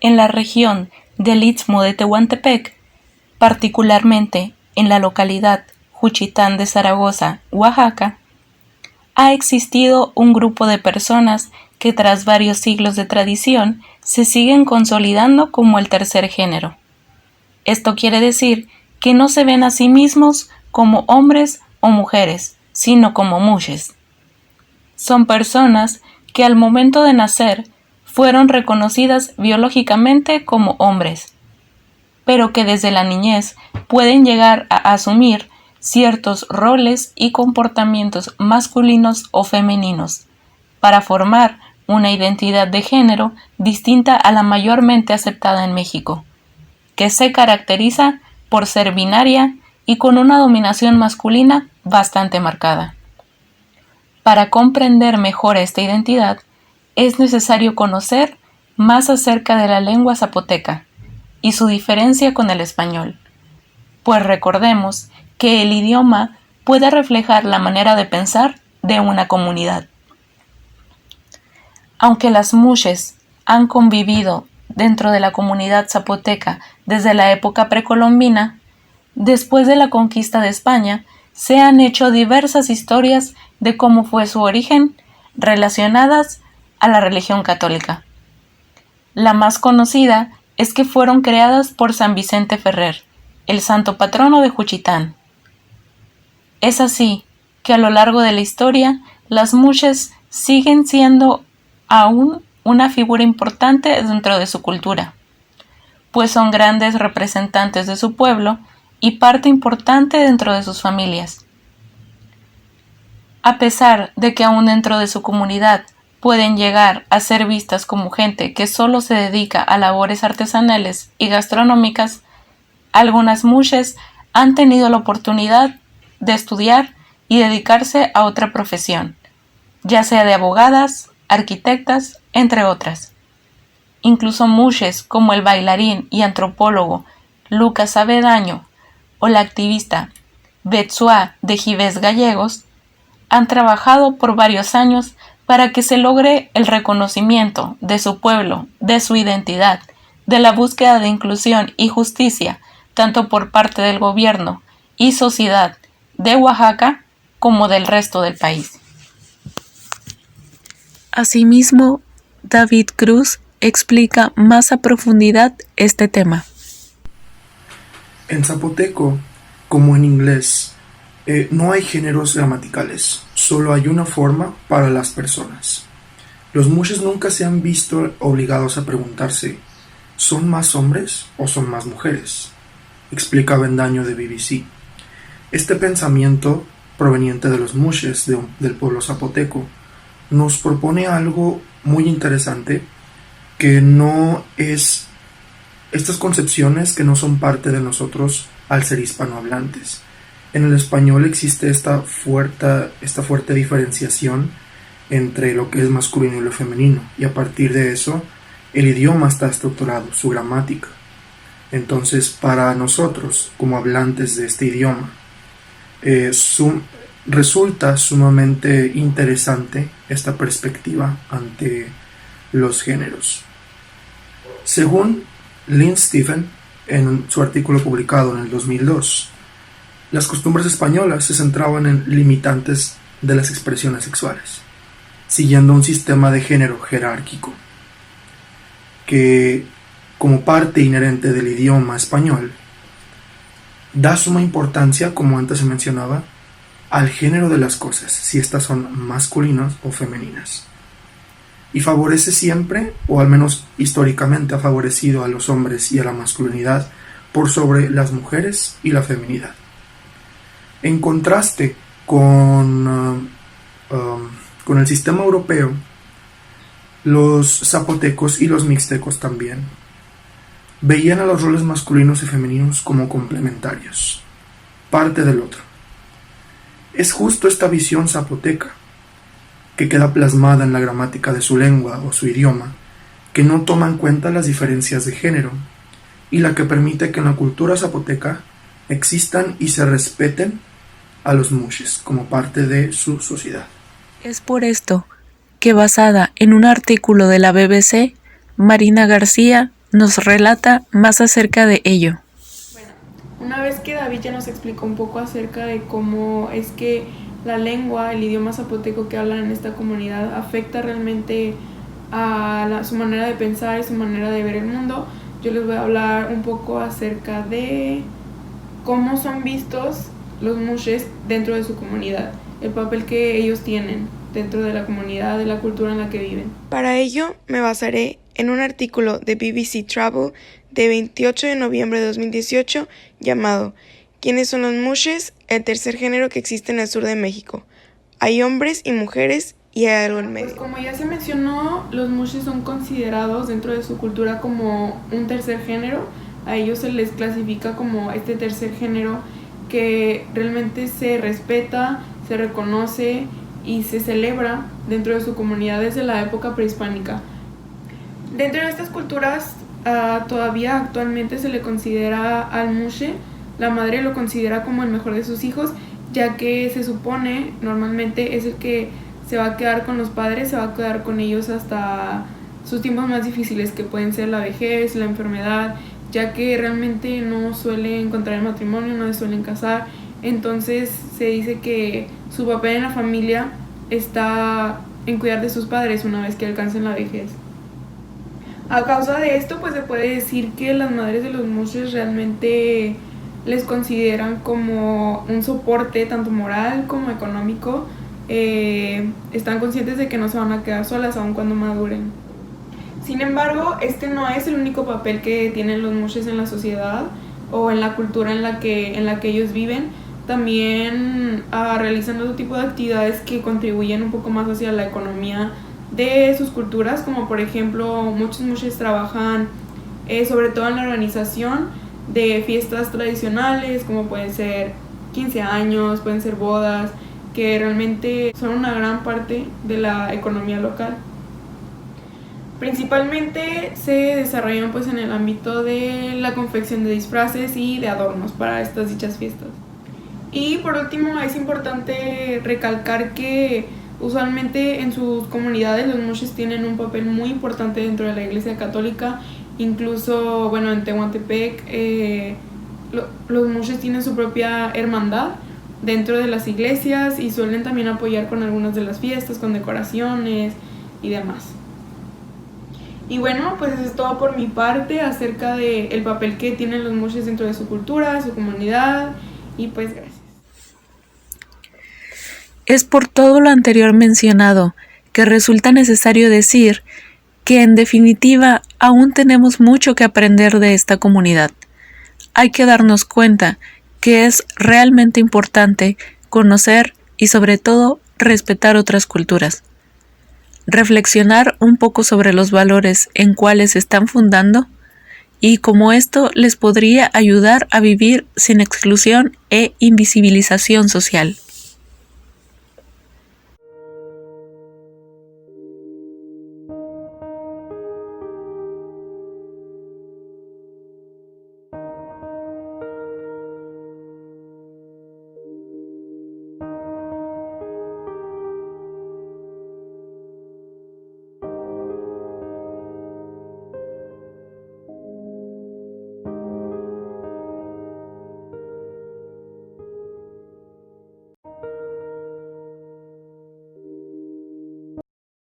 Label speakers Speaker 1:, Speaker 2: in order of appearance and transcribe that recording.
Speaker 1: en la región del Istmo de Tehuantepec, particularmente en la localidad Juchitán de Zaragoza, Oaxaca, ha existido un grupo de personas que tras varios siglos de tradición se siguen consolidando como el tercer género. Esto quiere decir que no se ven a sí mismos como hombres o mujeres, sino como muxes. Son personas que al momento de nacer fueron reconocidas biológicamente como hombres, pero que desde la niñez pueden llegar a asumir ciertos roles y comportamientos masculinos o femeninos, para formar una identidad de género distinta a la mayormente aceptada en México, que se caracteriza por ser binaria y con una dominación masculina bastante marcada. Para comprender mejor esta identidad, es necesario conocer más acerca de la lengua zapoteca y su diferencia con el español, pues recordemos que el idioma puede reflejar la manera de pensar de una comunidad. Aunque las muxes han convivido dentro de la comunidad zapoteca desde la época precolombina, después de la conquista de España, se han hecho diversas historias de cómo fue su origen relacionadas a la religión católica. La más conocida es que fueron creadas por San Vicente Ferrer, el santo patrono de Juchitán. Es así que a lo largo de la historia, las muxes siguen siendo aún una figura importante dentro de su cultura, pues son grandes representantes de su pueblo y parte importante dentro de sus familias. A pesar de que aún dentro de su comunidad pueden llegar a ser vistas como gente que solo se dedica a labores artesanales y gastronómicas, algunas muxes han tenido la oportunidad de estudiar y dedicarse a otra profesión, ya sea de abogadas, arquitectas, entre otras. Incluso muxes como el bailarín y antropólogo Lucas Avendaño o la activista Betsua de Gives Gallegos han trabajado por varios años para que se logre el reconocimiento de su pueblo, de su identidad, de la búsqueda de inclusión y justicia, tanto por parte del gobierno y sociedad de Oaxaca como del resto del país. Asimismo, David Cruz explica más a profundidad este tema.
Speaker 2: En zapoteco, como en inglés, no hay géneros gramaticales, solo hay una forma para las personas. Los muxes nunca se han visto obligados a preguntarse, ¿son más hombres o son más mujeres?, explica Avendaño de BBC. Este pensamiento, proveniente de los muxes del pueblo zapoteco, nos propone algo muy interesante, que no es estas concepciones que no son parte de nosotros al ser hispanohablantes. En el español existe esta fuerte diferenciación entre lo que es masculino y lo femenino, y a partir de eso el idioma está estructurado, su gramática. Entonces, para nosotros, como hablantes de este idioma, resulta sumamente interesante esta perspectiva ante los géneros. Según Lynn Stephen, en su artículo publicado en el 2002, las costumbres españolas se centraban en limitantes de las expresiones sexuales, siguiendo un sistema de género jerárquico, que, como parte inherente del idioma español, da suma importancia, como antes se mencionaba, al género de las cosas, si éstas son masculinas o femeninas, y favorece siempre, o al menos históricamente ha favorecido a los hombres y a la masculinidad por sobre las mujeres y la feminidad. En contraste con el sistema europeo, los zapotecos y los mixtecos también veían a los roles masculinos y femeninos como complementarios, parte del otro. Es justo esta visión zapoteca, que queda plasmada en la gramática de su lengua o su idioma, que no toma en cuenta las diferencias de género, y la que permite que en la cultura zapoteca existan y se respeten a los muxes como parte de su sociedad.
Speaker 1: Es por esto que, basada en un artículo de la BBC, Marina García nos relata más acerca de ello.
Speaker 3: Bueno, una vez que David ya nos explicó un poco acerca de cómo es que la lengua, el idioma zapoteco que hablan en esta comunidad afecta realmente a su manera de pensar y su manera de ver el mundo, yo les voy a hablar un poco acerca de cómo son vistos los mushes dentro de su comunidad, el papel que ellos tienen dentro de la comunidad, de la cultura en la que viven. Para ello me basaré en un artículo de BBC Travel de 28 de noviembre de 2018 llamado ¿Quiénes son los mushes? El tercer género que existe en el sur de México. Hay hombres y mujeres y hay algo en medio. Pues como ya se mencionó, los mushes son considerados dentro de su cultura como un tercer género. A ellos se les clasifica como este tercer género que realmente se respeta, se reconoce y se celebra dentro de su comunidad desde la época prehispánica. Dentro de estas culturas todavía actualmente se le considera al mushe, la madre lo considera como el mejor de sus hijos, ya que se supone normalmente es el que se va a quedar con los padres, se va a quedar con ellos hasta sus tiempos más difíciles, que pueden ser la vejez, la enfermedad, ya que realmente no suelen contraer matrimonio, no se suelen casar. Entonces se dice que su papel en la familia está en cuidar de sus padres una vez que alcancen la vejez. A causa de esto, pues se puede decir que las madres de los mushes realmente les consideran como un soporte tanto moral como económico. Están conscientes de que no se van a quedar solas aun cuando maduren. Sin embargo, este no es el único papel que tienen los mushes en la sociedad o en la cultura en la que ellos viven. También realizan otro tipo de actividades que contribuyen un poco más hacia la economía de sus culturas, como por ejemplo muchos mushes trabajan sobre todo en la organización de fiestas tradicionales, como pueden ser 15 años, pueden ser bodas, que realmente son una gran parte de la economía local. Principalmente se desarrollan pues en el ámbito de la confección de disfraces y de adornos para estas dichas fiestas. Y por último es importante recalcar que usualmente en sus comunidades los mushes tienen un papel muy importante dentro de la Iglesia Católica. Incluso, bueno, en Tehuantepec los mushes tienen su propia hermandad dentro de las iglesias y suelen también apoyar con algunas de las fiestas, con decoraciones y demás. Y bueno, pues eso es todo por mi parte acerca del papel que tienen los mushes dentro de su cultura, su comunidad, y pues gracias.
Speaker 1: Es por todo lo anterior mencionado que resulta necesario decir que en definitiva aún tenemos mucho que aprender de esta comunidad. Hay que darnos cuenta que es realmente importante conocer y sobre todo respetar otras culturas. Reflexionar un poco sobre los valores en cuales se están fundando y cómo esto les podría ayudar a vivir sin exclusión e invisibilización social.